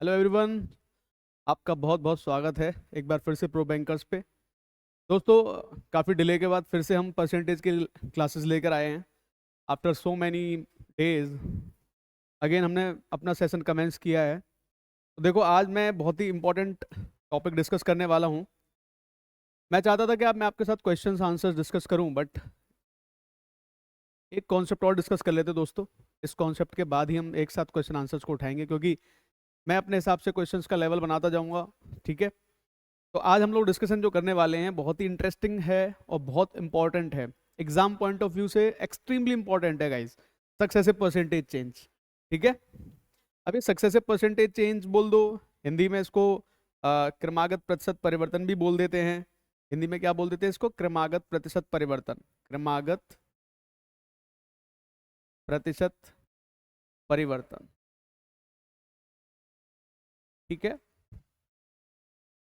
Hello everyone. आपका बहुत बहुत स्वागत है एक बार फिर से प्रो बैंकर्स पे। दोस्तों, काफ़ी डिले के बाद फिर से हम परसेंटेज की क्लासेस लेकर आए हैं। After so many days again हमने अपना सेशन कमेंस किया है। तो देखो, आज मैं बहुत ही इंपॉर्टेंट टॉपिक डिस्कस करने वाला हूँ। मैं चाहता था कि मैं आपके साथ क्वेश्चंस आंसर्स डिस्कस करूँ, बट एक कॉन्सेप्ट और डिस्कस कर लेते दोस्तों। इस कॉन्सेप्ट के बाद ही हम एक साथ क्वेश्चन आंसर्स को उठाएंगे, क्योंकि मैं अपने हिसाब से क्वेश्चंस का लेवल बनाता जाऊँगा। ठीक है। तो आज हम लोग डिस्कशन जो करने वाले हैं बहुत ही इंटरेस्टिंग है और बहुत इंपॉर्टेंट है। एग्जाम पॉइंट ऑफ व्यू से एक्सट्रीमली इंपॉर्टेंट है गाइस। Successive percentage change. ठीक है। अभी सक्सेसिव परसेंटेज चेंज बोल दो, हिंदी में इसको क्रमागत प्रतिशत परिवर्तन भी बोल देते हैं। हिंदी में क्या बोल देते हैं इसको? क्रमागत प्रतिशत परिवर्तन। क्रमागत प्रतिशत परिवर्तन। ठीक है।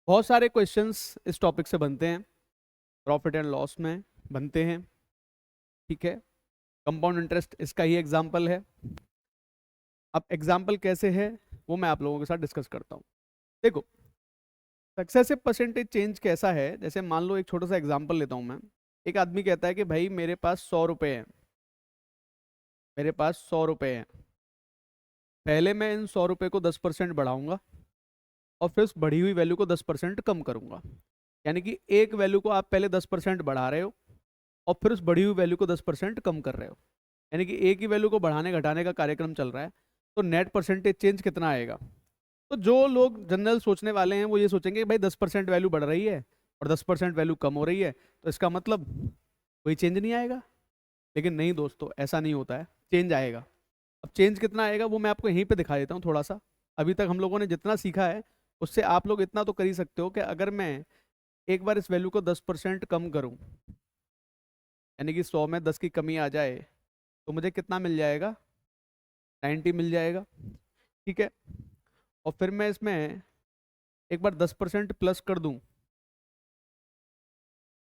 बहुत सारे क्वेश्चंस इस टॉपिक से बनते हैं, प्रॉफिट एंड लॉस में बनते हैं। ठीक है। कंपाउंड इंटरेस्ट इसका ही एग्जाम्पल है। अब एग्जाम्पल कैसे है वो मैं आप लोगों के साथ डिस्कस करता हूँ। देखो, सक्सेसिव परसेंटेज चेंज कैसा है, जैसे मान लो एक छोटा सा एग्जाम्पल लेता हूँ मैं। एक आदमी कहता है कि भाई मेरे पास 100 रुपए हैं। मेरे पास 100 रुपए हैं। पहले मैं इन 100 रुपए को 10% बढ़ाऊंगा और फिर उस बढ़ी हुई वैल्यू को 10% कम करूंगा। यानी कि एक वैल्यू को आप पहले 10% बढ़ा रहे हो और फिर उस बढ़ी हुई वैल्यू को 10% कम कर रहे हो। यानी कि एक ही वैल्यू को बढ़ाने घटाने का कार्यक्रम चल रहा है। तो नेट परसेंटेज चेंज कितना आएगा? तो जो लोग जनरल सोचने वाले हैं वो ये सोचेंगे कि भाई 10% वैल्यू बढ़ रही है और 10% वैल्यू कम हो रही है, तो इसका मतलब कोई चेंज नहीं आएगा। लेकिन नहीं दोस्तों, ऐसा नहीं होता है। चेंज आएगा। अब चेंज कितना आएगा वो मैं आपको यहीं पे दिखा देता हूँ थोड़ा सा। अभी तक हम लोगों ने जितना सीखा है उससे आप लोग इतना तो कर ही सकते हो कि अगर मैं एक बार इस वैल्यू को 10% कम करूँ, यानी कि 100 में 10 की कमी आ जाए, तो मुझे कितना मिल जाएगा? 90 मिल जाएगा। ठीक है। और फिर मैं इसमें एक बार 10% प्लस कर दूं,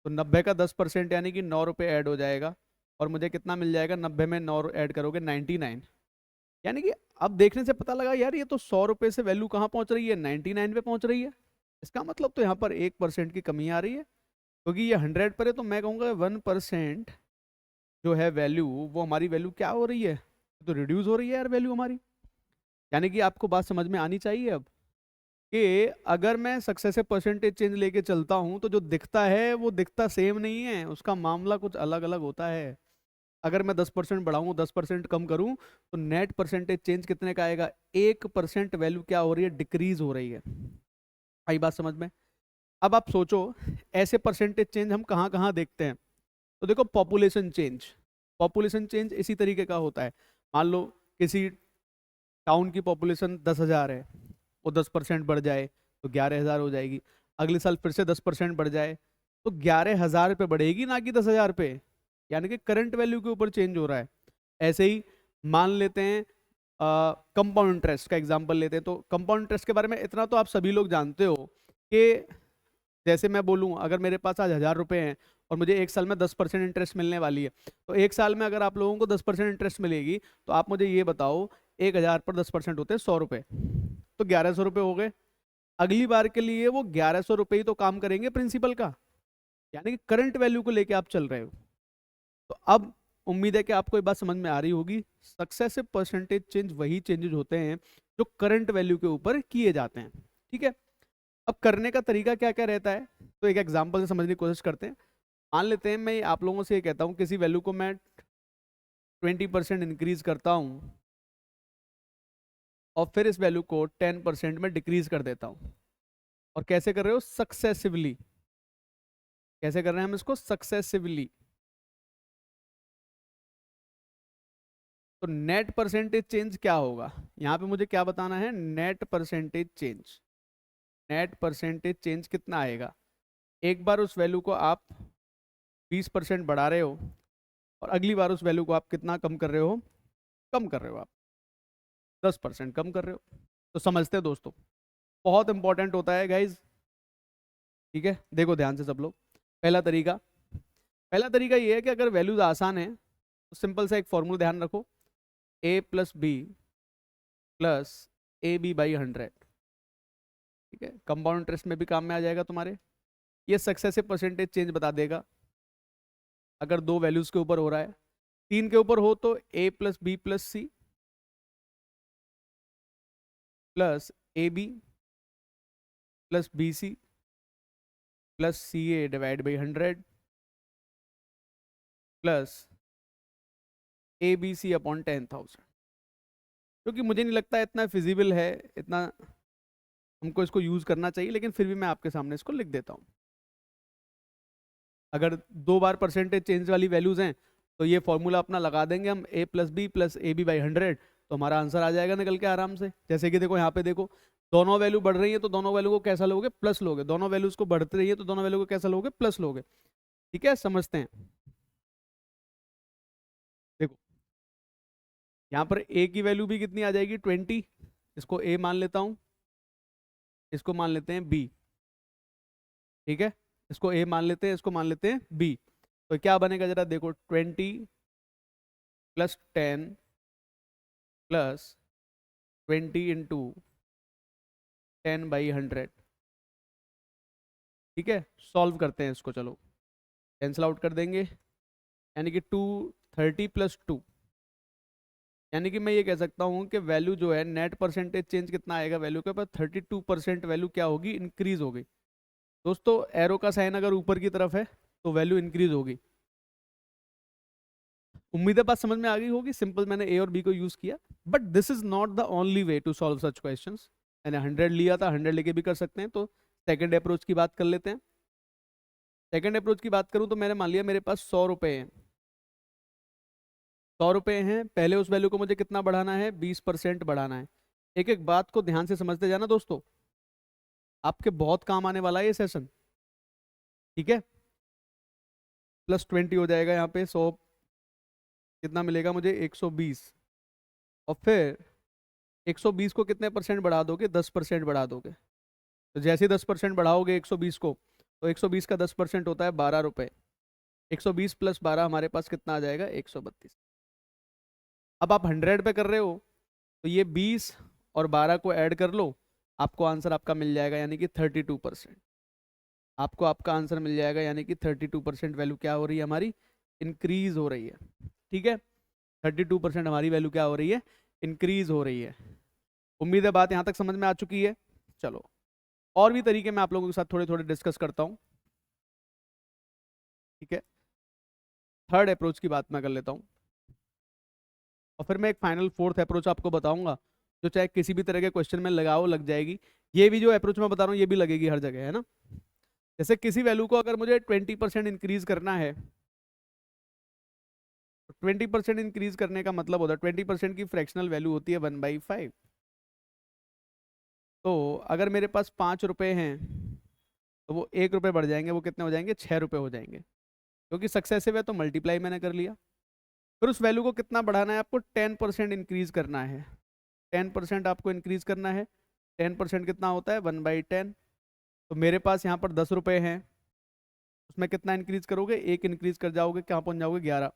तो 90 का 10% यानी कि 9 रुपये ऐड हो जाएगा। और मुझे कितना मिल जाएगा? 90 में 9 ऐड करोगे 99। यानी कि अब देखने से पता लगा यार, ये तो 100 रुपये से वैल्यू कहाँ पहुंच रही है? 99 पे पहुंच रही है। इसका मतलब तो यहाँ पर 1% की कमी आ रही है, क्योंकि ये 100 पर है। तो मैं कहूँगा 1% जो है वैल्यू, वो हमारी वैल्यू क्या हो रही है? तो रिड्यूस हो रही है यार वैल्यू हमारी। यानी कि आपको बात समझ में आनी चाहिए अब, कि अगर मैं सक्सेसिव परसेंटेज चेंज लेके चलता हूं तो जो दिखता है वो दिखता सेम नहीं है, उसका मामला कुछ अलग अलग होता है। अगर मैं 10% बढ़ाऊं 10% कम करूं, तो नेट परसेंटेज चेंज कितने का आएगा? 1% वैल्यू क्या हो रही है? डिक्रीज हो रही है। आई बात समझ में? अब आप सोचो, ऐसे परसेंटेज चेंज हम कहाँ कहाँ देखते हैं। तो देखो, पॉपुलेशन चेंज। पॉपुलेशन चेंज इसी तरीके का होता है। मान लो किसी टाउन की पॉपुलेशन 10,000 है, वो 10% बढ़ जाए तो 11,000 हो जाएगी। अगले साल फिर से 10% बढ़ जाए तो 11,000 पे बढ़ेगी, ना कि 10,000 पे। यानी कि करंट वैल्यू के ऊपर चेंज हो रहा है। ऐसे ही मान लेते हैं, कंपाउंड इंटरेस्ट का एग्जांपल लेते हैं। तो कंपाउंड इंटरेस्ट के बारे में इतना तो आप सभी लोग जानते हो कि जैसे मैं बोलूँ, अगर मेरे पास आज 1,000 रुपए हैं और मुझे एक साल में 10% इंटरेस्ट मिलने वाली है, तो एक साल में अगर आप लोगों को 10% इंटरेस्ट मिलेगी, तो आप मुझे ये बताओ, 1,000 पर 10% होते हैं 100 रुपए, तो 1,100 रुपये हो गए। अगली बार के लिए वो 1,100 रुपये ही तो काम करेंगे प्रिंसिपल का। यानी कि करंट वैल्यू को लेके आप चल रहे हो। तो अब उम्मीद है कि आपको ये बात समझ में आ रही होगी। सक्सेसिव परसेंटेज चेंज वही चेंजेस होते हैं जो करंट वैल्यू के ऊपर किए जाते हैं। ठीक है। अब करने का तरीका क्या क्या रहता है, तो एक एग्जांपल से समझने की कोशिश करते हैं। मान लेते हैं मैं आप लोगों से ये कहता हूँ, किसी वैल्यू को मैं 20% इंक्रीज करता हूँ और फिर इस वैल्यू को 10% में डिक्रीज कर देता हूँ। और कैसे कर रहे हो? सक्सेसिवली। कैसे कर रहे हैं हम इसको? सक्सेसिवली। तो नेट परसेंटेज चेंज क्या होगा? यहाँ पे मुझे क्या बताना है? Net percentage change. Net percentage change कितना आएगा? एक बार उस वैल्यू को आप 20% बढ़ा रहे हो और अगली बार उस वैल्यू को आप कितना कम कर रहे हो? कम कर रहे हो आप 10% कम कर रहे हो। तो समझते हैं दोस्तों, बहुत इंपॉर्टेंट होता है गाइज। ठीक है, देखो ध्यान से सब लोग। पहला तरीका पहला तरीका ये है कि अगर वैल्यूज आसान है तो सिंपल सा एक फॉर्मूला ध्यान रखो। a plus B plus A B by 100, ठीक है। कंपाउंड इंटरेस्ट में भी काम में आ जाएगा तुम्हारे। ये सक्सेसिव परसेंटेज चेंज बता देगा अगर दो वैल्यूज के ऊपर हो रहा है। 3 के ऊपर हो तो A plus B plus C plus A B plus B C plus C A divide by 100 plus A B C upon 10,000। क्योंकि मुझे नहीं लगता इतना फिजिबल है, इतना हमको इसको यूज करना चाहिए, लेकिन फिर भी मैं आपके सामने इसको लिख देता हूँ। अगर 2 बार परसेंटेज चेंज वाली वैल्यूज हैं तो ये फॉर्मूला अपना लगा देंगे हम, A plus B plus A B by 100, तो हमारा आंसर आ जाएगा निकल के आराम से। जैसे कि देखो यहाँ पे देखो, दोनों वैल्यू बढ़ रही है तो दोनों वैल्यू को कैसा लोगे, प्लस लोगे। दोनों वैल्यूज को बढ़ती रही है तो दोनों वैल्यू को कैसा लोगे, प्लस लोगे। ठीक है, समझते हैं। देखो यहाँ पर ए की वैल्यू भी कितनी आ जाएगी, 20। इसको ए मान लेता हूँ, इसको मान लेते हैं बी, ठीक है। इसको ए मान लेते हैं, इसको मान लेते हैं बी। तो क्या बनेगा जरा देखो, 20 प्लस 10 प्लस 20 इंटू 10/100, ठीक है। सॉल्व करते हैं इसको, चलो कैंसिल आउट कर देंगे, यानी कि 230 प्लस 2, यानी कि मैं ये कह सकता हूँ कि वैल्यू जो है नेट परसेंटेज चेंज कितना आएगा वैल्यू के ऊपर, 32% वैल्यू क्या होगी, इंक्रीज हो गई। दोस्तों एरो का साइन अगर ऊपर की तरफ है तो वैल्यू इंक्रीज होगी। उम्मीद है बात समझ में आ गई होगी। सिंपल मैंने ए और बी को यूज किया, but this is not the only way to solve such questions. मैंने 100 लिया था, 100 लेके भी कर सकते हैं। तो सेकंड अप्रोच की बात कर लेते हैं। सेकंड अप्रोच की बात करूं तो मैंने मान लिया मेरे पास 100 रुपए हैं, 100 रुपए हैं। पहले उस वैल्यू को मुझे कितना बढ़ाना है, 20% बढ़ाना है। एक एक बात को ध्यान से समझते जाना दोस्तों, आपके बहुत काम आने वाला है ये सेशन, ठीक है। प्लस 20 हो जाएगा यहाँ पे, 100 कितना मिलेगा मुझे, 120। और फिर 120 को कितने परसेंट बढ़ा दोगे, 10% बढ़ा दोगे। तो जैसे ही 10% बढ़ाओगे 120 को, तो 120 का 10% होता है 12 रुपए। 120 प्लस 12 हमारे पास कितना आ जाएगा, 132। अब आप 100 पे कर रहे हो तो ये 20 और 12 को ऐड कर लो, आपको आंसर आपका मिल जाएगा, यानी कि 32%। आपको आपका आंसर मिल जाएगा, यानी कि 32% वैल्यू क्या हो रही है हमारी, इंक्रीज हो रही है, ठीक है। 32% हमारी वैल्यू क्या हो रही है, इंक्रीज हो रही है। उम्मीद है बात यहाँ तक समझ में आ चुकी है। चलो और भी तरीके मैं आप लोगों के साथ थोड़े थोड़े डिस्कस करता हूँ, ठीक है। थर्ड अप्रोच की बात मैं कर लेता हूँ, और फिर मैं एक फाइनल फोर्थ अप्रोच आपको बताऊंगा, जो चाहे किसी भी तरह के क्वेश्चन में लगाओ लग जाएगी। ये भी जो अप्रोच मैं बता रहा हूँ ये भी लगेगी हर जगह, है ना। जैसे किसी वैल्यू को अगर मुझे 20% इंक्रीज करना है, तो 20% इंक्रीज करने का मतलब होता है 20% की फ्रैक्शनल वैल्यू होती है 1/5। तो अगर मेरे पास 5 रुपए हैं तो वो 1 रुपये बढ़ जाएंगे, वो कितने हो जाएंगे, 6 रुपये हो जाएंगे। क्योंकि सक्सेसिव है तो मल्टीप्लाई मैंने कर लिया। फिर उस वैल्यू को कितना बढ़ाना है आपको, 10% इंक्रीज करना है। 10% आपको इंक्रीज करना है। 10% कितना होता है, 1/10। तो मेरे पास यहाँ पर 10 रुपये हैं, उसमें कितना इंक्रीज करोगे, एक इंक्रीज कर जाओगे, कहाँ पहुँच जाओगे, 11।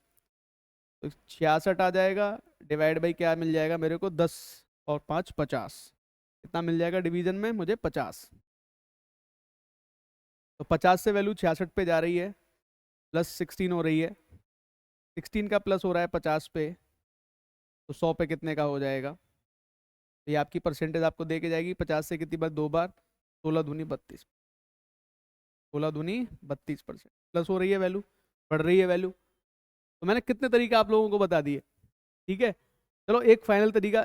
तो 66 आ जाएगा, डिवाइड बाई क्या मिल जाएगा मेरे को, 10 और 5 50। कितना मिल जाएगा डिवीजन में मुझे, 50। तो 50 से वैल्यू 66 पे जा रही है, प्लस 16 हो रही है। 16 का प्लस हो रहा है 50 पे, तो 100 पे कितने का हो जाएगा। तो ये आपकी परसेंटेज आपको दे के जाएगी, 50 से कितनी बार, 2 बार, 16 दूनी 32, 16 दूनी 32% प्लस हो रही है वैल्यू, बढ़ रही है वैल्यू। तो मैंने कितने तरीके आप लोगों को बता दिए, ठीक है। चलो एक फाइनल तरीका,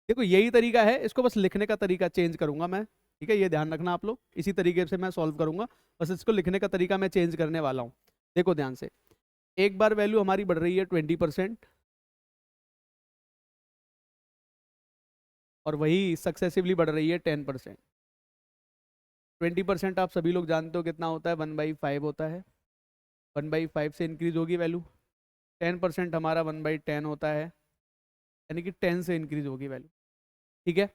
देखो यही तरीका है, इसको बस लिखने का तरीका चेंज करूंगा मैं, ठीक है। ये ध्यान रखना आप लोग, इसी तरीके से मैं सॉल्व करूंगा, बस इसको लिखने का तरीका मैं चेंज करने वाला हूँ। देखो ध्यान से, एक बार वैल्यू हमारी बढ़ रही है 20%, और वही सक्सेसिवली बढ़ रही है 10%। 20% आप सभी लोग जानते हो कितना होता है, 1/5 होता है। 1/5 से इंक्रीज होगी वैल्यू। 10% हमारा 1/10 होता है, यानी कि 10 से इंक्रीज होगी वैल्यू, ठीक है।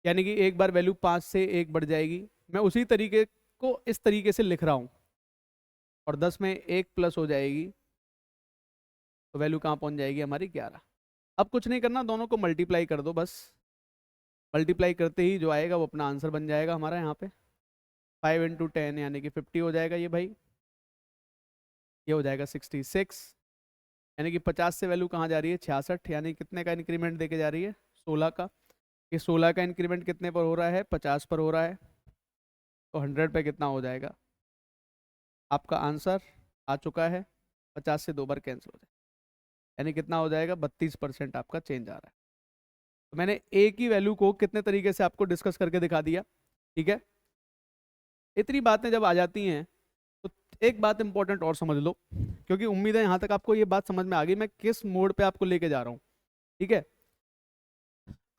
यानी कि एक बार वैल्यू 5 से 1 बढ़ जाएगी। मैं उसी तरीके को इस तरीके से लिख रहा हूँ, और 10 में 1 प्लस हो जाएगी, तो वैल्यू कहाँ पहुँच जाएगी हमारी, 11। अब कुछ नहीं करना, दोनों को मल्टीप्लाई कर दो बस। मल्टीप्लाई करते ही जो आएगा वो अपना आंसर बन जाएगा हमारा यहाँ पे। 5 इंटू 10 यानी कि 50 हो जाएगा ये भाई। ये हो जाएगा 66, यानी कि 50 से वैल्यू कहाँ जा रही है 66, यानी कितने का इंक्रीमेंट देके जा रही है 16 का। ये 16 का इंक्रीमेंट कितने पर हो रहा है 50 पर हो रहा है, तो 100 पे कितना हो जाएगा। आपका आंसर आ चुका है, 50 से 2 बार कैंसिल हो जाएगा, यानी कितना हो जाएगा 32% आपका चेंज आ रहा है। तो मैंने ए की वैल्यू को कितने तरीके से आपको डिस्कस करके दिखा दिया, ठीक है। इतनी बातें जब आ जाती हैं तो एक बात इंपॉर्टेंट और समझ लो, क्योंकि उम्मीद है यहाँ तक आपको ये बात समझ में आ गई मैं किस मोड पे आपको लेके जा रहा हूँ, ठीक है।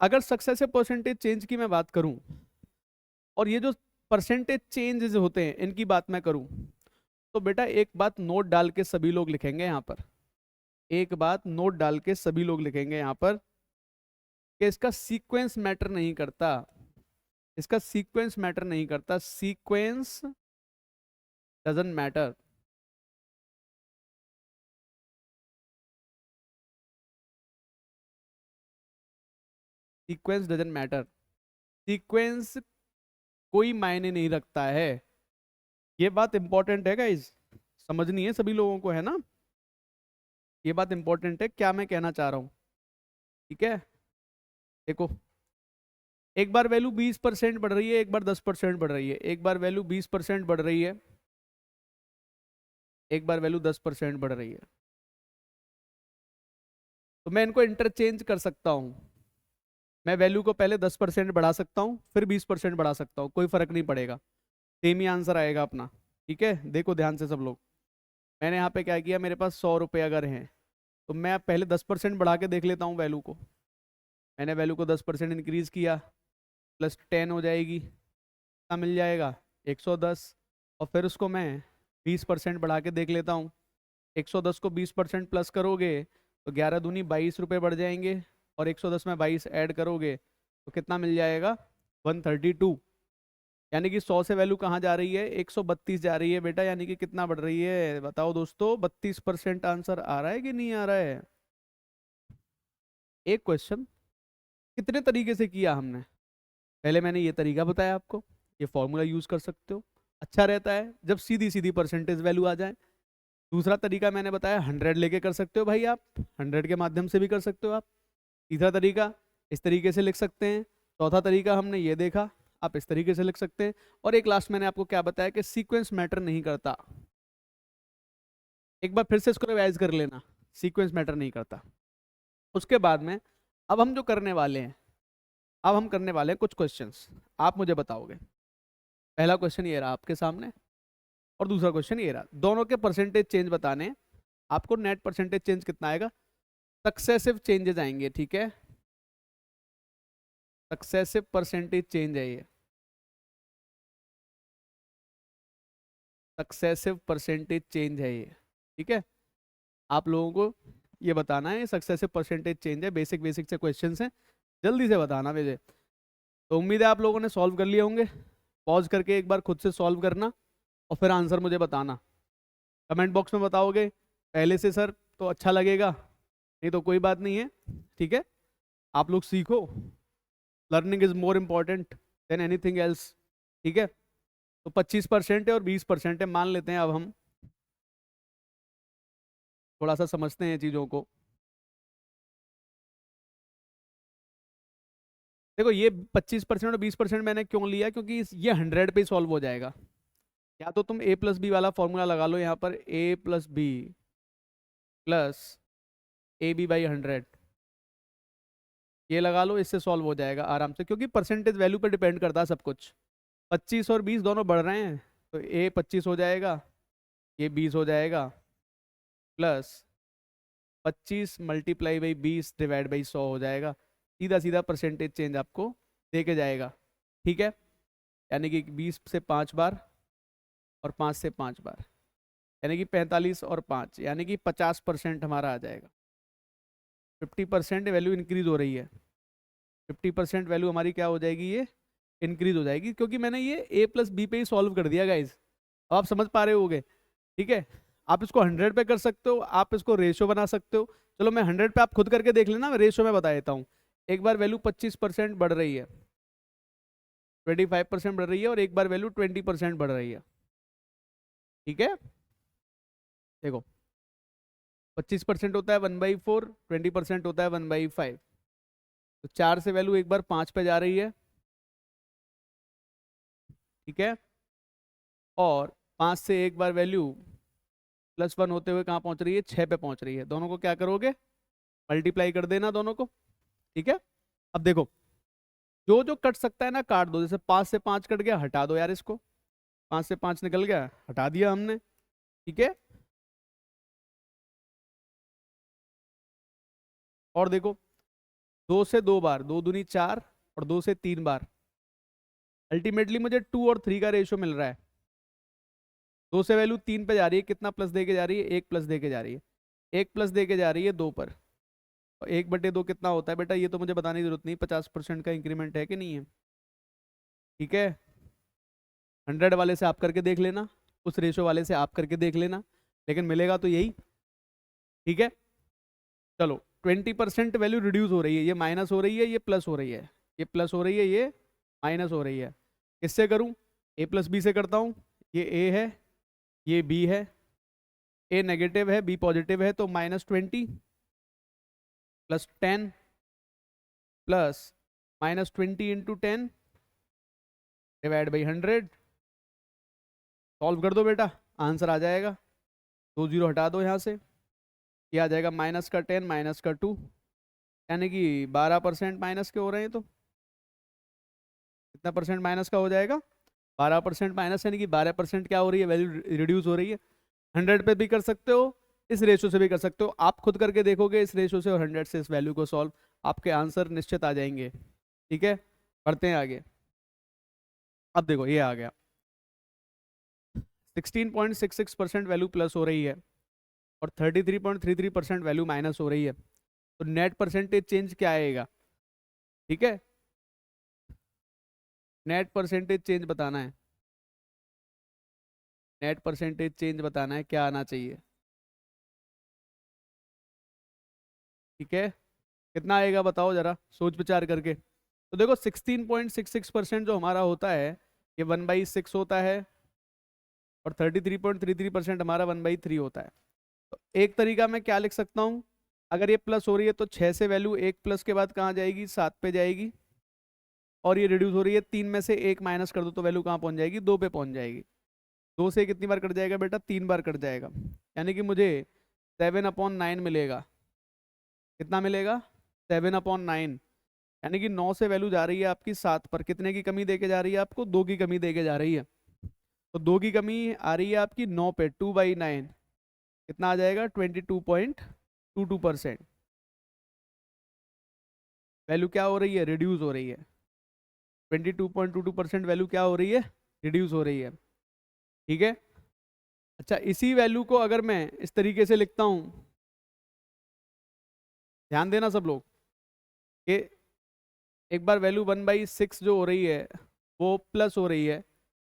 अगर सक्सेसिव परसेंटेज चेंज की मैं बात करूँ और ये जो परसेंटेज चेंजेस होते हैं इनकी बात मैं करूँ, तो बेटा एक बात नोट डाल के सभी लोग लिखेंगे यहाँ पर, एक बात नोट डाल के सभी लोग लिखेंगे यहाँ पर कि इसका सीक्वेंस मैटर नहीं करता, इसका सीक्वेंस मैटर नहीं करता, sequence doesn't matter. Sequence doesn't matter, sequence कोई मायने नहीं रखता है। ये बात इंपॉर्टेंट है गाइस, समझनी है सभी लोगों को, है ना। ये बात इंपॉर्टेंट है क्या मैं कहना चाह रहा हूँ, ठीक है। देखो एक बार वैल्यू 20% बढ़ रही है, एक बार 10% बढ़ रही है, एक बार वैल्यू 20% बढ़ रही है, एक बार वैल्यू 10% बढ़ रही है, तो मैं इनको इंटरचेंज कर सकता हूँ। मैं वैल्यू को पहले 10% बढ़ा सकता हूँ, फिर 20% बढ़ा सकता हूँ, कोई फर्क नहीं पड़ेगा, सेम ही आंसर आएगा अपना, ठीक है। देखो ध्यान से सब लोग, मैंने यहाँ पे क्या किया, मेरे पास 100 रुपये अगर हैं तो मैं पहले 10% बढ़ा के देख लेता हूँ वैल्यू को। मैंने वैल्यू को 10% इंक्रीज किया, प्लस 10 हो जाएगी, कितना मिल जाएगा 110, और फिर उसको मैं 20% बढ़ा के देख लेता हूँ। 110 को 20% प्लस करोगे तो 11 दूनी 22 रुपये बढ़ जाएंगे, और 110 में 22 ऐड करोगे तो कितना मिल जाएगा 132, यानी कि 100 से वैल्यू कहाँ जा रही है 132 जा रही है बेटा, यानी कि कितना बढ़ रही है बताओ दोस्तों, 32% आंसर आ रहा है कि नहीं आ रहा है। एक क्वेश्चन कितने तरीके से किया हमने, पहले मैंने ये तरीका बताया आपको, ये फॉर्मूला यूज कर सकते हो, अच्छा रहता है जब सीधी सीधी परसेंटेज वैल्यू आ जाए। दूसरा तरीका मैंने बताया 100 लेके कर सकते हो भाई, आप 100 के माध्यम से भी कर सकते हो आप। तीसरा तरीका इस तरीके से लिख सकते हैं। चौथा तरीका हमने ये देखा, आप इस तरीके से लिख सकते हैं। और एक लास्ट मैंने आपको क्या बताया कि सीक्वेंस मैटर नहीं करता। एक बार फिर से इसको रिवाइज कर लेना, सीक्वेंस मैटर नहीं करता। उसके बाद में अब हम जो करने वाले हैं, अब हम करने वाले हैं कुछ क्वेश्चंस, आप मुझे बताओगे। पहला क्वेश्चन ये रहा आपके सामने, और दूसरा क्वेश्चन ये रहा, दोनों के परसेंटेज चेंज बताने हैं आपको। नेट परसेंटेज चेंज कितना आएगा, सक्सेसिव चेंजेस आएंगे, ठीक है, सक्सेसिव परसेंटेज चेंज है ये, सक्सेसिव परसेंटेज चेंज है ये, ठीक है। आप लोगों को ये बताना है सक्सेसिव परसेंटेज चेंज है, बेसिक बेसिक से क्वेश्चंस हैं, जल्दी से बताना मुझे। तो उम्मीद है आप लोगों ने सॉल्व कर लिए होंगे, पॉज करके एक बार खुद से सॉल्व करना और फिर आंसर मुझे बताना। कमेंट बॉक्स में बताओगे पहले से सर तो अच्छा लगेगा, नहीं तो कोई बात नहीं है, ठीक है। आप लोग सीखो, learning is more important than anything else, ठीक है। तो 25% है और 20% है, मान लेते हैं। अब हम थोड़ा सा समझते हैं चीज़ों को। देखो ये 25% और 20% मैंने क्यों लिया, क्योंकि ये 100 पे सॉल्व हो जाएगा। या तो तुम a प्लस बी वाला फॉर्मूला लगा लो यहाँ पर, a plus B plus A B by 100, ये लगा लो, इससे सॉल्व हो जाएगा आराम से, क्योंकि परसेंटेज वैल्यू पर डिपेंड करता है सब कुछ। 25 और 20 दोनों बढ़ रहे हैं, तो a 25 हो जाएगा, ये 20 हो जाएगा, plus 25 multiply by 20 divide by 100 हो जाएगा। सीधा सीधा परसेंटेज चेंज आपको दे के जाएगा, ठीक है। यानी कि 20 से 5 बार और 5 से 5 बार, यानी कि 45 और 5, यानी कि 50% हमारा आ जाएगा। 50% वैल्यू इंक्रीज हो रही है, 50% वैल्यू हमारी क्या हो जाएगी, ये इंक्रीज हो जाएगी, क्योंकि मैंने ये a प्लस बी पे ही सॉल्व कर दिया गाइज। अब आप समझ पा रहे होगे, ठीक है। आप इसको 100 पे कर सकते हो, आप इसको रेशो बना सकते हो। चलो मैं 100 पे आप खुद करके देख लेना, मैं रेशो में बता देता हूँ। एक बार वैल्यू 25% बढ़ रही है, 25% बढ़ रही है और एक बार वैल्यू 20% बढ़ रही है। ठीक है, देखो 25% होता है 1/4, 20% होता है 1/5। तो 4 से वैल्यू एक बार 5 पे जा रही है। ठीक है, और 5 से एक बार वैल्यू +1 होते हुए कहाँ पहुंच रही है, 6 पे पहुंच रही है। दोनों को क्या करोगे, मल्टीप्लाई कर देना दोनों को। ठीक है, अब देखो जो जो कट सकता है ना काट दो। जैसे 5 से 5 कट गया, हटा दो यार इसको। 5 से 5 निकल गया, हटा दिया हमने। ठीक है, और देखो 2 से 2 बार, 2 दूनी 4 और 2 से 3 बार, अल्टीमेटली मुझे 2 और 3 का रेशियो मिल रहा है। 2 से वैल्यू 3 पे जा रही है, कितना प्लस दे के जा रही है, 1 प्लस दे के जा रही है। 1 प्लस दे के जा रही है 2 पर। और 1/2 कितना होता है बेटा, ये तो मुझे बताने की जरूरत नहीं, 50% का इंक्रीमेंट है कि नहीं है। ठीक है, 100 वाले से आप करके देख लेना, उस रेशो वाले से आप करके देख लेना, लेकिन मिलेगा तो यही। ठीक है, चलो 20% वैल्यू रिड्यूस हो रही है, ये माइनस हो रही है, ये प्लस हो रही है, ये प्लस हो रही है, ये माइनस हो रही है। किससे करूं, a प्लस बी से करता हूं। ये a है, ये b है। a नेगेटिव है, b पॉजिटिव है, तो -20 + 10 प्लस -20 × 10 / 100। सॉल्व कर दो बेटा, आंसर आ जाएगा। 2 0 हटा दो यहाँ से, ये आ जाएगा -10 -2, यानी कि 12% माइनस के हो रहे हैं। तो कितना परसेंट माइनस का हो जाएगा, 12% माइनस, यानी कि 12% क्या हो रही है, वैल्यू रिड्यूस हो रही है। 100 पे भी कर सकते हो, इस रेशो से भी कर सकते हो। आप खुद करके देखोगे इस रेशो से और 100 से इस वैल्यू को सॉल्व, आपके आंसर निश्चित आ जाएंगे। ठीक है, बढ़ते हैं आगे। अब देखो ये आ गया, 16.66% वैल्यू प्लस हो रही है और 33.33% वैल्यू माइनस हो रही है। तो नेट परसेंटेज चेंज क्या आएगा। ठीक है, नेट परसेंटेज चेंज बताना है, नेट परसेंटेज चेंज बताना है, क्या आना चाहिए। ठीक है, कितना आएगा बताओ जरा सोच विचार करके। तो देखो 16.66% जो हमारा होता है, ये 1/6 होता है और 33.33% हमारा 1/3 होता है। तो एक तरीका मैं क्या लिख सकता हूँ, अगर ये प्लस हो रही है तो 6 से वैल्यू 1 प्लस के बाद कहाँ जाएगी, 7 पे जाएगी। और ये रिड्यूस हो रही है, 3 में से 1 माइनस कर दो तो वैल्यू कहाँ पहुँच जाएगी, 2 पे पहुँच जाएगी। 2 से कितनी बार कट जाएगा बेटा, 3 बार कट जाएगा, यानी कि मुझे 7/9 मिलेगा। कितना मिलेगा, 7/9, यानी कि 9 से वैल्यू जा रही है आपकी 7 पर। कितने की कमी देके जा रही है आपको, 2 की कमी देके जा रही है। तो 2 की कमी आ रही है आपकी 9 पे, 2/9 कितना आ जाएगा, 22.22%। वैल्यू क्या हो रही है, रिड्यूस हो रही है। 22.22% वैल्यू क्या हो रही है, रिड्यूस हो रही है। ठीक है, अच्छा इसी वैल्यू को अगर मैं इस तरीके से लिखता हूं, ध्यान देना सब लोग, कि एक बार वैल्यू 1/6 जो हो रही है वो प्लस हो रही है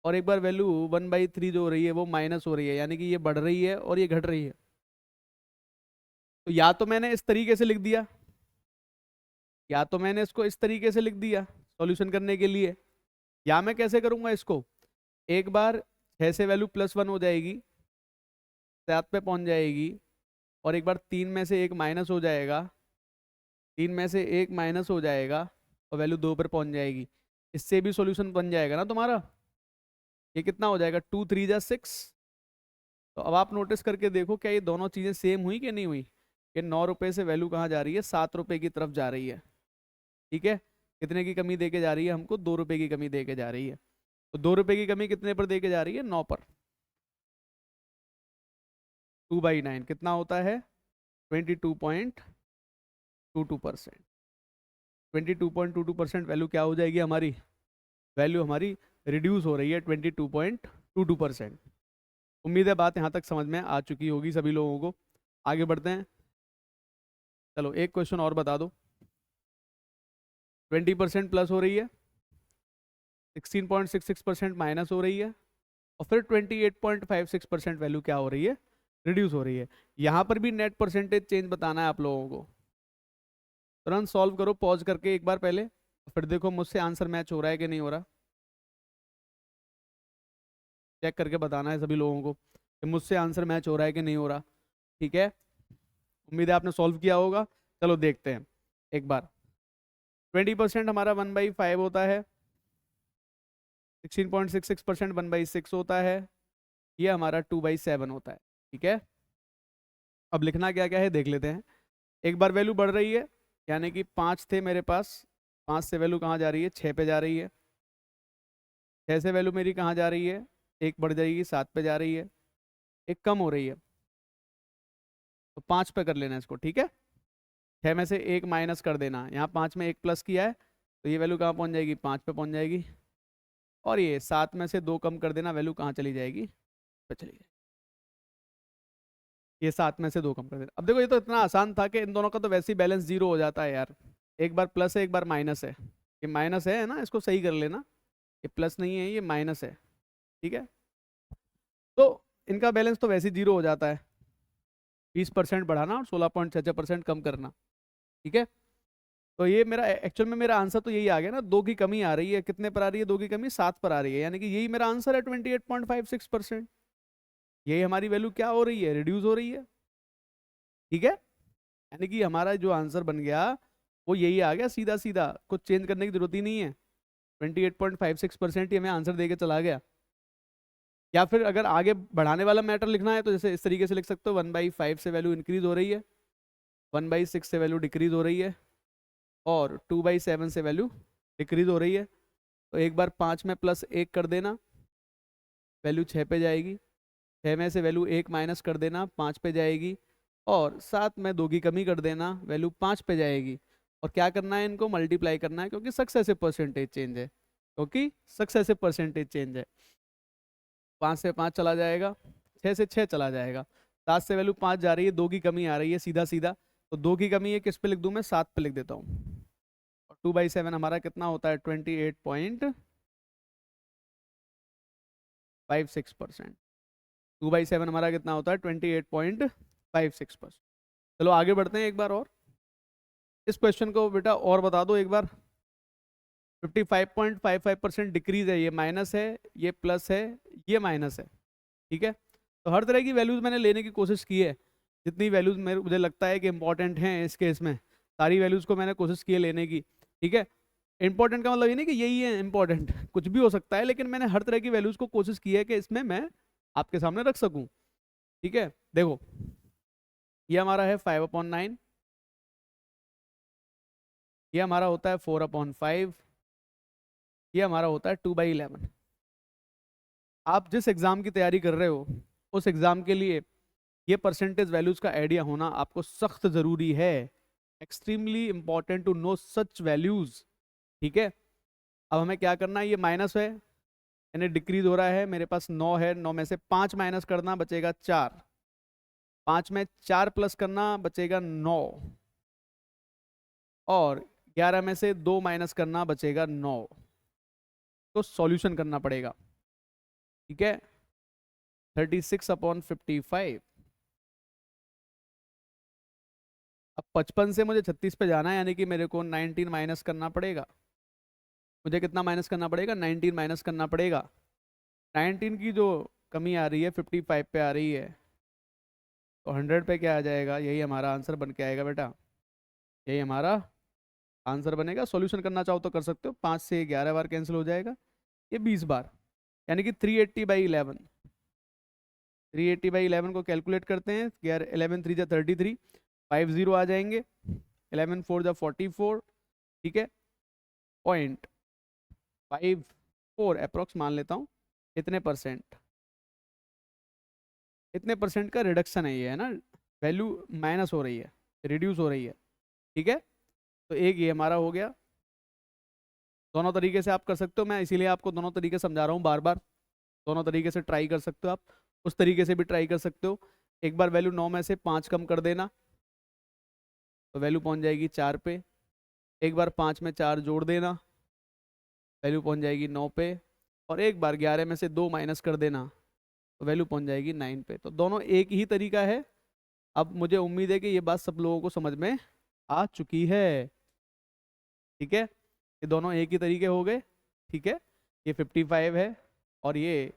और एक बार वैल्यू 1/3 जो हो रही है वो माइनस हो रही है, यानी कि ये बढ़ रही है और ये घट रही है। तो या तो मैंने इस तरीके से लिख दिया, या तो मैंने इसको इस तरीके से लिख दिया सॉल्यूशन करने के लिए, या मैं कैसे करूंगा इसको, एक बार 6 से वैल्यू +1 हो जाएगी, 7 पे पहुंच जाएगी, और एक बार 3 में से 1 माइनस हो जाएगा, 3 में से 1 माइनस हो जाएगा और वैल्यू 2 पर पहुंच जाएगी। इससे भी सॉल्यूशन बन जाएगा ना तुम्हारा। ये कितना हो जाएगा, 2 3 जा 6। तो अब आप नोटिस करके देखो क्या ये दोनों चीज़ें सेम हुई कि नहीं हुई, कि 9 रुपये से वैल्यू कहाँ जा रही है, 7 रुपये की तरफ जा रही है। ठीक है, कितने की कमी दे के जा रही है हमको, 2 रुपये की कमी दे के जा रही है। तो 2 रुपये की कमी कितने पर दे के जा रही है, 9 पर। 2/9 कितना होता है, 22.22%। 22.22% वैल्यू क्या हो जाएगी हमारी, वैल्यू हमारी रिड्यूस हो रही है 22.22%। उम्मीद है बात यहाँ तक समझ में आ चुकी होगी सभी लोगों को। आगे बढ़ते हैं, चलो एक क्वेश्चन और बता दो। 20% प्लस हो रही है, 16.66% माइनस हो रही है, और फिर 28.56% वैल्यू क्या हो रही है, रिड्यूस हो रही है। यहाँ पर भी नेट परसेंटेज चेंज बताना है आप लोगों को। तुरंत सॉल्व करो पॉज करके एक बार पहले, फिर देखो मुझसे आंसर मैच हो रहा है कि नहीं हो रहा। चेक करके बताना है सभी लोगों को कि मुझसे आंसर मैच हो रहा है कि नहीं हो रहा। ठीक है, उम्मीद है आपने सॉल्व किया होगा। चलो देखते हैं एक बार। 20% हमारा 1/5 होता है, 16.66% 1/6 होता है, ये हमारा 2/7 होता है। ठीक है, अब लिखना क्या क्या है देख लेते हैं। एक बार वैल्यू बढ़ रही है, यानी कि 5 थे मेरे पास, 5 से वैल्यू कहाँ जा रही है, 6 पे जा रही है। 6 से वैल्यू मेरी कहाँ जा रही है, एक बढ़ जाएगी, 7 पे जा रही है। एक कम हो रही है, तो 5 पे कर लेना इसको। ठीक है, 6 में से एक माइनस कर देना, यहाँ 5 में एक प्लस किया है, तो ये वैल्यू कहाँ पहुँच जाएगी, 5 पे पहुँच जाएगी। और ये 7 में से 2 कम कर देना, वैल्यू कहाँ चली जाएगी, पे चली जाएगी। ये 7 में से 2 कम कर देना। अब देखो ये तो इतना आसान था कि इन दोनों का तो वैसे ही बैलेंस जीरो हो जाता है यार। एक बार प्लस है, एक बार माइनस है। ये माइनस है ना, इसको सही कर लेना। ये प्लस नहीं है, ये माइनस है। ठीक है, तो इनका बैलेंस तो वैसे ही जीरो हो जाता है। 20% बढ़ाना और 16.66% कम करना। ठीक है, तो ये मेरा एक्चुअल में मेरा आंसर तो यही आ गया ना, 2 की कमी आ रही है। कितने पर आ रही है, 2 की कमी 7 पर आ रही है, यानी कि यही मेरा आंसर है 28.56%। यही हमारी वैल्यू क्या हो रही है, रिड्यूस हो रही है। ठीक है, यानी कि हमारा जो आंसर बन गया वो यही आ गया, सीधा सीधा, कुछ चेंज करने की जरूरत ही नहीं है। 28.56% ही हमें आंसर दे के चला गया। या फिर अगर आगे बढ़ाने वाला मैटर लिखना है तो जैसे इस तरीके से लिख सकते हो, 1/5 से वैल्यू इंक्रीज हो रही है, 1/6 से वैल्यू डिक्रीज हो रही है, और 2/7 से वैल्यू डिक्रीज हो रही है। तो एक बार 5 में प्लस 1 कर देना, वैल्यू 6 पे जाएगी। 6 में से वैल्यू 1 माइनस कर देना, 5 पे जाएगी। और 7 में 2 की कमी कर देना, वैल्यू 5 पे जाएगी। और क्या करना है, इनको मल्टीप्लाई करना है, क्योंकि सक्सेसिव परसेंटेज चेंज है, क्योंकि सक्सेसिव परसेंटेज चेंज है। 5 से 5 चला जाएगा, 6 से 6 चला जाएगा, 7 से वैल्यू 5 जा रही है, 2 की कमी आ रही है, सीधा सीधा। तो 2 की कमी है, किस पे लिख दूं मैं, 7 पे लिख देता हूँ। और 2/7 हमारा कितना होता है, 28.56%। 2/7 हमारा कितना होता है, 28.56%। चलो आगे बढ़ते हैं एक बार और। इस क्वेश्चन को बेटा और बता दो एक बार। 55.55% डिक्रीज है, ये माइनस है, ये प्लस है, ये माइनस है। ठीक है, तो हर तरह की वैल्यूज मैंने लेने की कोशिश की है, जितनी वैल्यूज मुझे लगता है कि इंपॉर्टेंट हैं इस केस में, सारी वैल्यूज को मैंने कोशिश की है लेने की। ठीक है, इंपॉर्टेंट का मतलब ये नहीं कि यही है इंपॉर्टेंट, कुछ भी हो सकता है, लेकिन मैंने हर तरह की वैल्यूज को कोशिश की है कि इसमें मैं आपके सामने रख सकूं। ठीक है, देखो ये हमारा है 5/9, ये हमारा होता है 4/5, ये हमारा होता है 2/11। आप जिस एग्जाम की तैयारी कर रहे हो उस एग्जाम के लिए ये परसेंटेज वैल्यूज का आइडिया होना आपको सख्त जरूरी है। Extremely important to know such values. ठीक है, अब हमें क्या करना है, ये माइनस है यानी डिक्रीज हो रहा है, मेरे पास 9 है, 9 में से 5 माइनस करना बचेगा 4, 5 में 4 प्लस करना बचेगा 9, और 11 में से 2 माइनस करना बचेगा 9। तो सॉल्यूशन करना पड़ेगा। ठीक है, 36/55। अब 55 से मुझे 36 पे जाना है, यानी कि मेरे को 19 माइनस करना पड़ेगा। मुझे कितना माइनस करना पड़ेगा, 19 माइनस करना पड़ेगा। 19 की जो कमी आ रही है 55 पे आ रही है, तो 100 पे क्या आ जाएगा, यही हमारा आंसर बन के आएगा बेटा, यही हमारा आंसर बनेगा। सॉल्यूशन करना चाहो तो कर सकते हो, 5 से 11 बार कैंसिल हो जाएगा, ये 20 बार, यानी कि 380/11। 380/11 को कैलकुलेट करते हैं, 11 3 जा 33, 50 आ जाएंगे, 11 4 जा 44। ठीक है, 0.54 अप्रोक्स मान लेता हूँ, इतने परसेंट, इतने परसेंट का रिडक्शन है ये, है ना, वैल्यू माइनस हो रही है, रिड्यूस हो रही है। ठीक है, तो एक ये हमारा हो गया। दोनों तरीके से आप कर सकते हो, मैं इसीलिए आपको दोनों तरीके समझा रहा हूँ बार बार, दोनों तरीके से ट्राई कर सकते हो आप, उस तरीके से भी ट्राई कर सकते हो। एक बार वैल्यू 9 में से 5 कम कर देना, तो वैल्यू पहुंच जाएगी 4 पे। एक बार 5 में 4 जोड़ देना, वैल्यू पहुंच जाएगी 9 पे। और एक बार 11 में से 2 माइनस कर देना, तो वैल्यू पहुंच जाएगी 9 पे। तो दोनों एक ही तरीका है। अब मुझे उम्मीद है कि ये बात सब लोगों को समझ में आ चुकी है। ठीक है, ये दोनों एक ही तरीके हो गए। ठीक है, ये 55 है और ये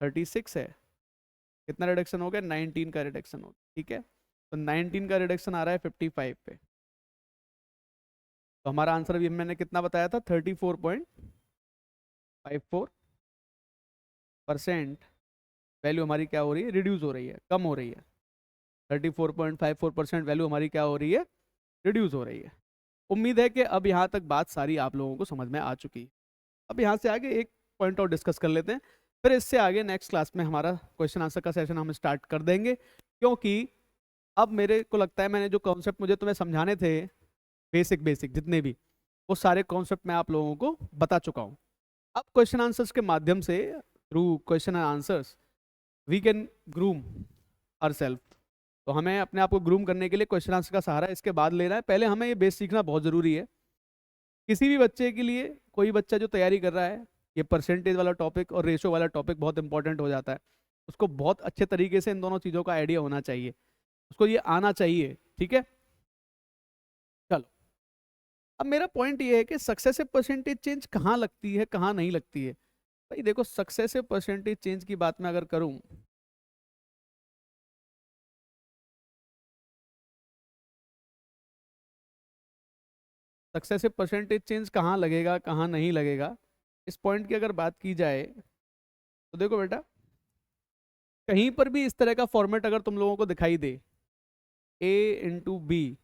36 है, कितना रिडक्शन हो गया, 19 का रिडक्शन हो गया, ठीक है। तो 19 का रिडक्शन आ रहा है 55 पे, तो हमारा आंसर भी मैंने कितना बताया था, 34.54% वैल्यू हमारी क्या हो रही है, रिड्यूस हो रही है, कम हो रही है। 34.54% वैल्यू हमारी क्या हो रही है, रिड्यूस हो रही है। उम्मीद है कि अब यहाँ तक बात सारी आप लोगों को समझ में आ चुकी है। अब यहाँ से आगे एक पॉइंट और डिस्कस कर लेते हैं, फिर इससे आगे नेक्स्ट क्लास में हमारा क्वेश्चन आंसर का सेशन हम स्टार्ट कर देंगे, क्योंकि अब मेरे को लगता है मैंने जो कॉन्सेप्ट मुझे तुम्हें समझाने थे, बेसिक बेसिक जितने भी, वो सारे कॉन्सेप्ट मैं आप लोगों को बता चुका हूँ। अब क्वेश्चन आंसर्स के माध्यम से, through question and answers, we can groom ourself. तो हमें अपने आप को ग्रूम करने के लिए क्वेश्चन आंसर का सहारा इसके बाद लेना है। पहले हमें ये बेस सीखना बहुत ज़रूरी है। किसी भी बच्चे के लिए, कोई बच्चा जो तैयारी कर रहा है, ये परसेंटेज वाला टॉपिक और रेशो वाला टॉपिक बहुत इंपॉर्टेंट हो जाता है। उसको बहुत अच्छे तरीके से इन दोनों चीज़ों का आइडिया होना चाहिए, उसको ये आना चाहिए, ठीक है। चलो, अब मेरा पॉइंट ये है कि सक्सेसिव परसेंटेज चेंज कहाँ लगती है, कहाँ नहीं लगती है। भाई देखो, सक्सेसिव परसेंटेज चेंज की बात मैं अगर करूँ, सक्सेसिव परसेंटेज चेंज कहाँ लगेगा, कहाँ नहीं लगेगा, इस पॉइंट की अगर बात की जाए, तो देखो बेटा, कहीं पर भी इस तरह का फॉर्मेट अगर तुम लोगों को दिखाई दे, A/B=C,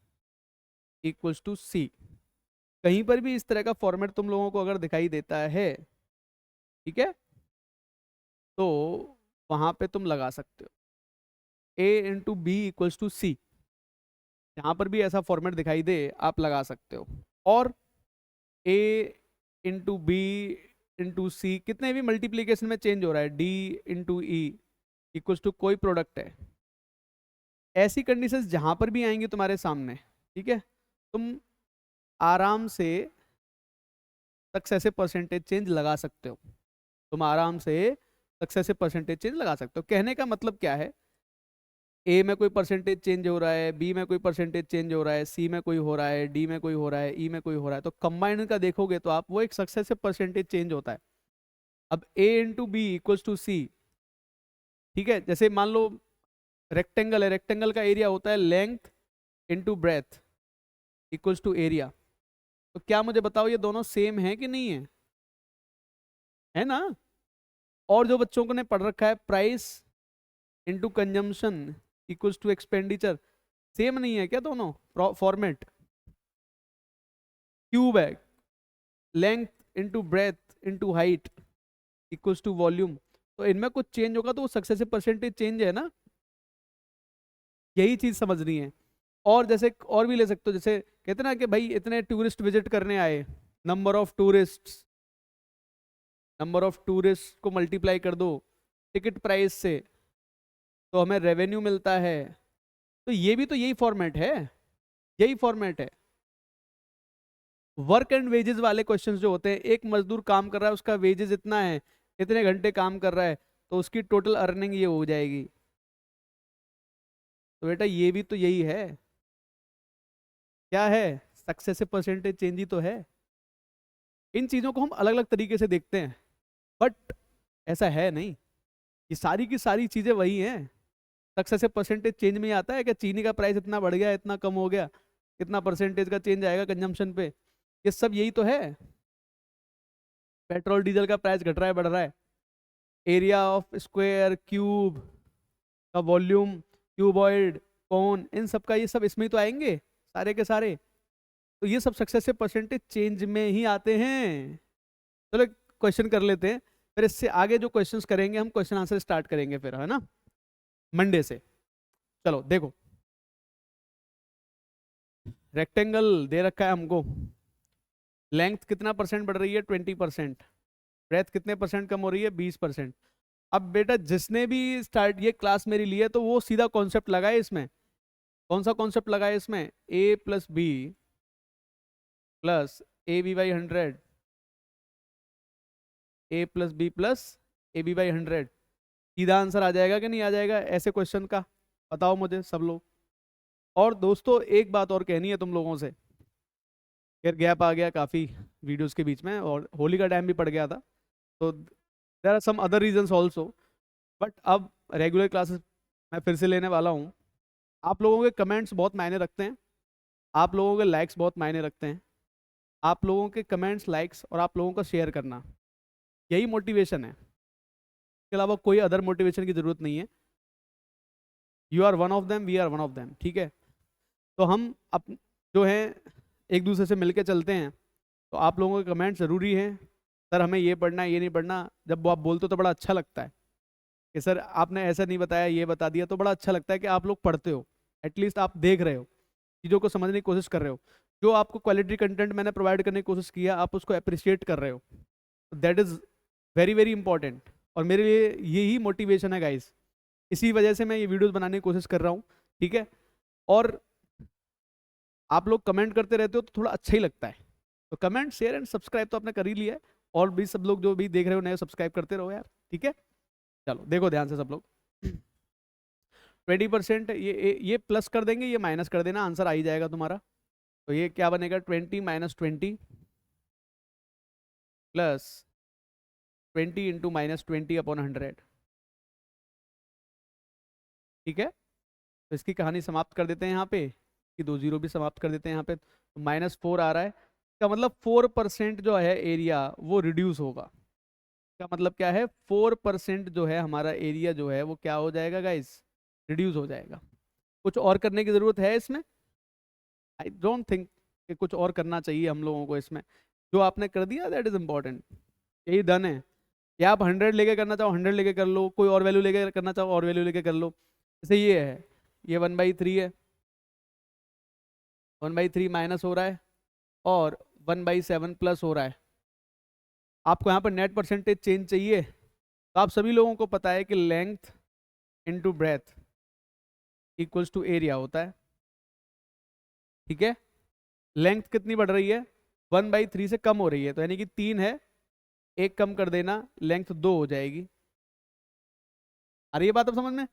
कहीं पर भी इस तरह का फॉर्मेट तुम लोगों को अगर दिखाई देता है, ठीक है, तो वहां पे तुम लगा सकते हो A/B=C। जहां पर भी ऐसा फॉर्मेट दिखाई दे आप लगा सकते हो। और A/B/C कितने भी मल्टीप्लीकेशन में चेंज हो रहा है, D/E=, कोई प्रोडक्ट है, ऐसी कंडीशंस जहां पर भी आएंगी तुम्हारे सामने, ठीक है, तुम आराम से सक्सेसिव परसेंटेज चेंज लगा सकते हो। तुम आराम से सक्सेसिव परसेंटेज चेंज लगा सकते हो। कहने का मतलब क्या है, ए में कोई परसेंटेज चेंज हो रहा है, बी में कोई परसेंटेज चेंज हो रहा है, सी में कोई हो रहा है, डी में कोई हो रहा है, ई में कोई हो रहा है, तो कंबाइंड का देखोगे तो आप वो एक सक्सेसिव परसेंटेज चेंज होता है। अब A/B=C, ठीक है, जैसे मान लो रेक्टेंगल है, रेक्टेंगल का एरिया होता है length into breadth equals to area. तो क्या मुझे बताओ ये दोनों सेम है कि नहीं है ना। और जो बच्चों को ने पढ़ रखा है, price into consumption equals to expenditure, same नहीं है क्या दोनों फॉर्मेट। क्यूब है, length into breadth into height equals to volume, तो इनमें कुछ चेंज होगा तो वो सक्सेसिव परसेंटेज चेंज है ना, यही चीज समझनी है। और जैसे और भी ले सकते हो, जैसे कहते ना कि भाई इतने टूरिस्ट विजिट करने आए, number of tourist, number of tourist को मल्टीप्लाई कर दो टिकट प्राइस से, तो हमें रेवेन्यू मिलता है। तो ये भी तो यही फॉर्मेट है, यही फॉर्मेट है। वर्क एंड वेजेस वाले क्वेश्चंस जो होते हैं, एक मजदूर काम कर रहा है, उसका वेजेस इतना है, इतने घंटे काम कर रहा है, तो उसकी टोटल अर्निंग ये हो जाएगी। तो बेटा ये भी तो यही है, क्या है, सक्सेसिव परसेंटेज चेंज ही तो है। इन चीज़ों को हम अलग अलग तरीके से देखते हैं, बट ऐसा है नहीं, ये सारी की सारी चीज़ें वही हैं। सक्सेसिव परसेंटेज चेंज में आता है कि चीनी का प्राइस इतना बढ़ गया, इतना कम हो गया, कितना परसेंटेज का चेंज आएगा कंजम्पशन पे, ये सब यही तो है। पेट्रोल डीजल का प्राइस घट रहा है, बढ़ रहा है, एरिया ऑफ स्क्वायर, क्यूब का वॉल्यूम, क्यूबॉइड, कौन, इन सब का ये सब इसमें ही तो आएंगे सारे के सारे। तो ये सब सक्सेसिव परसेंटेज चेंज में ही आते हैं। चलो क्वेश्चन कर लेते हैं, फिर इससे आगे जो क्वेश्चंस करेंगे हम, क्वेश्चन आंसर स्टार्ट करेंगे फिर, है ना, मंडे से। चलो देखो, रेक्टेंगल दे रखा है हमको, लेंथ कितना परसेंट बढ़ रही है, 20%, ब्रेथ कितने परसेंट कम हो रही है, 20%। अब बेटा जिसने भी स्टार्ट ये क्लास मेरी ली है, तो वो सीधा कॉन्सेप्ट लगाए इसमें। कौन सा कॉन्सेप्ट लगाए इसमें, A+B+AB/100, A+B+AB/100, सीधा आंसर आ जाएगा कि नहीं आ जाएगा ऐसे क्वेश्चन का, बताओ मुझे सब लोग। और दोस्तों एक बात और कहनी है तुम लोगों से, फिर गैप आ गया काफ़ी वीडियोस के बीच में, और होली का टाइम भी पड़ गया था, तो there are some other reasons also. But अब रेगुलर क्लासेस मैं फिर से लेने वाला हूँ। आप लोगों के कमेंट्स बहुत मायने रखते हैं, आप लोगों के लाइक्स बहुत मायने रखते हैं। आप लोगों के कमेंट्स, लाइक्स और आप लोगों का शेयर करना, यही मोटिवेशन है, इसके अलावा कोई अदर मोटिवेशन की ज़रूरत नहीं है। You are one of them, we are one of them, ठीक है। तो हम अप जो है एक दूसरे से मिलके चलते हैं। तो आप लोगों के कमेंट ज़रूरी हैं। सर हमें ये पढ़ना है, ये नहीं पढ़ना, जब वो आप बोलते हो तो बड़ा अच्छा लगता है कि सर आपने ऐसा नहीं बताया, ये बता दिया, तो बड़ा अच्छा लगता है कि आप लोग पढ़ते हो, एटलीस्ट आप देख रहे हो, चीज़ों को समझने की कोशिश कर रहे हो। जो आपको क्वालिटी कंटेंट मैंने प्रोवाइड करने की कोशिश किया, आप उसको अप्रिशिएट कर रहे हो, that is very very important. और मेरे लिए यही मोटिवेशन है गाइस, इसी वजह से मैं ये वीडियोस बनाने की कोशिश कर रहा हूँ, ठीक है। और आप लोग कमेंट करते रहते हो तो थोड़ा अच्छा ही लगता है। तो कमेंट, शेयर एंड सब्सक्राइब तो आपने कर ही लिया है, और भी सब लोग जो भी देख रहे हो नए, सब्सक्राइब करते रहो यार, ठीक है। चलो देखो ध्यान से सब लोग। 20% ये प्लस कर देंगे, ये माइनस कर देना, आंसर आ ही जाएगा तुम्हारा। तो ये क्या बनेगा, 20 minus 20 plus 20 into minus 20 upon 100, ठीक है। तो इसकी कहानी समाप्त कर देते हैं यहाँ पे, कि 2 जीरो भी समाप्त कर देते हैं यहाँ पे। तो -4 आ रहा है, इसका मतलब 4% जो है एरिया वो रिड्यूस होगा। इसका मतलब क्या है, 4% जो है हमारा एरिया जो है वो क्या हो जाएगा गाइस, रिड्यूस हो जाएगा। कुछ और करने की ज़रूरत है इसमें? आई डोंट थिंक कि कुछ और करना चाहिए हम लोगों को इसमें। जो आपने कर दिया दैट इज़ इम्पॉर्टेंट, यही डन है। या आप 100 लेके करना चाहो 100 लेके कर लो, कोई और वैल्यू लेके करना चाहो और वैल्यू लेके कर लो। जैसे ये है, ये 1/3 है, 1/3 माइनस हो रहा है, और 1/7 प्लस हो रहा है। आपको यहाँ पर नेट परसेंटेज चेंज चाहिए, तो आप सभी लोगों को पता है कि length into breadth equals to area होता है, ठीक है। लेंथ कितनी बढ़ रही है, 1/3 से कम हो रही है, तो यानी कि 3 है, एक कम कर देना, लेंथ 2 हो जाएगी। आ रही है बात अब समझ में?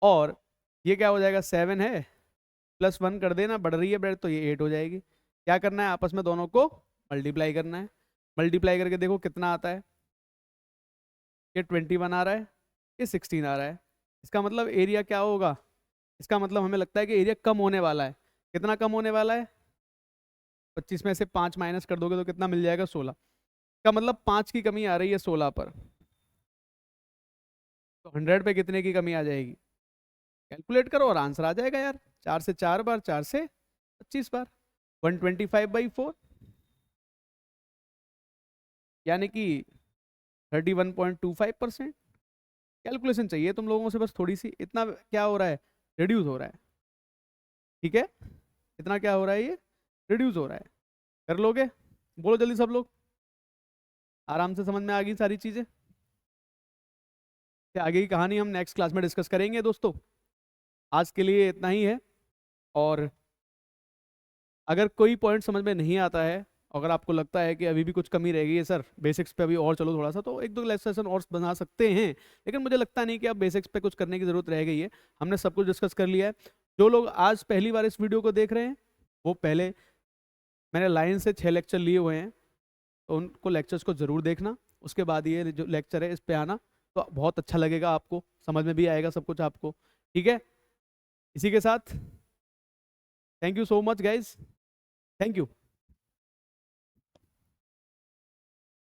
और ये क्या हो जाएगा, 7 है, +1 कर देना, बढ़ रही है ब्रेथ, तो ये 8 हो जाएगी। क्या करना है, आपस में दोनों को मल्टीप्लाई करना है। मल्टीप्लाई करके देखो कितना आता है, ये 21 आ रहा है, ये 16 आ रहा है। इसका मतलब एरिया क्या होगा, इसका मतलब हमें लगता है कि एरिया कम होने वाला है। कितना कम होने वाला है, 25 में से 5 माइनस कर दोगे तो कितना मिल जाएगा, 16। इसका मतलब 5 की कमी आ रही है 16 पर, तो 100 पे कितने की कमी आ जाएगी, कैलकुलेट करो और आंसर आ जाएगा यार। 4 से 4 बार, 4 से 25 बार, 125/4, यानी कि 31.25%। कैलकुलेशन चाहिए तुम लोगों से बस थोड़ी सी, इतना क्या हो रहा है, रिड्यूस हो रहा है, ठीक है। इतना क्या हो रहा है, ये रिड्यूस हो रहा है। कर लोगे, बोलो जल्दी सब लोग। आराम से समझ में आ गई सारी चीजें। आगे की कहानी हम नेक्स्ट क्लास में डिस्कस करेंगे दोस्तों। आज के लिए इतना ही है। और अगर कोई पॉइंट समझ में नहीं आता है, अगर आपको लगता है कि अभी भी कुछ कमी रह गई है सर बेसिक्स पे, अभी और चलो थोड़ा सा, तो 1-2 सेशन और बना सकते हैं, लेकिन मुझे लगता नहीं कि अब बेसिक्स पे कुछ करने की ज़रूरत रह गई है। हमने सब कुछ डिस्कस कर लिया है। जो लोग आज पहली बार इस वीडियो को देख रहे हैं, वो पहले मैंने लाइन से 6 लेक्चर लिए हुए हैं, तो उनको लेक्चर्स को ज़रूर देखना। उसके बाद ये जो लेक्चर है इस पे आना, तो बहुत अच्छा लगेगा, आपको समझ में भी आएगा सब कुछ आपको, ठीक है। इसी के साथ thank you so much guys, thank you.